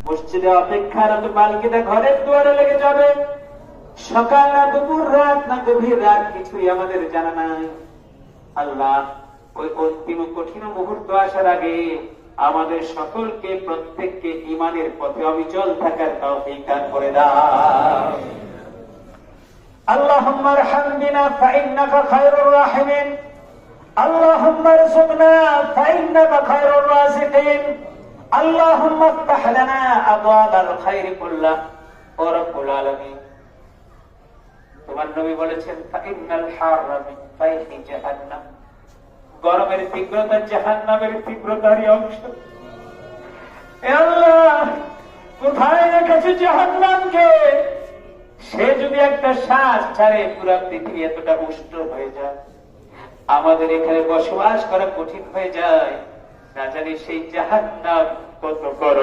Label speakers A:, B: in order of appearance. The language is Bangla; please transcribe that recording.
A: মসজিদে অপেক্ষারত বালকিটা ঘরের দুয়ারে লেগে যাবে। সকাল না দুপুর, রাত না গভীর রাত, কিছুই আমাদের জানা নাই। আল্লাহ, ওই অন্তিম কঠিন মুহূর্ত আসার আগে আমাদের সকলকে, প্রত্যেককে ঈমানের পথে অবিচল থাকার তৌফিক দান করে দাও। আল্লাহুম্মা আরহাম বিনা ফাইন্নাকা খায়রুর রাহিমিন, আল্লাহুম্মা আরযুকনা ফাইন্নাকা খায়রুর রাযিকিন, আল্লাহুম্মা ইফতাহ লানা আবওয়াবাল খায়রি কুল্লাহ। ও রব্বুল আলামিন, তোমার নবী বলেছেন, ফাইন্নাল হাররা মিন ফাইহি জাহান্নাম, গরমের তীব্রতা জাহান্নামের তীব্রতারই অংশ। হে আল্লাহ, কোথায় রেখেছে জাহান্নামকে? সে যদি একটা শ্বাস ছাড়ে, পুরো পৃথিবী এতটা উষ্ণ হয়ে যায়, আমাদের এখানে বসবাস করা কঠিন হয়ে যায়। না জানি সেই জাহান্নাম কত বড়।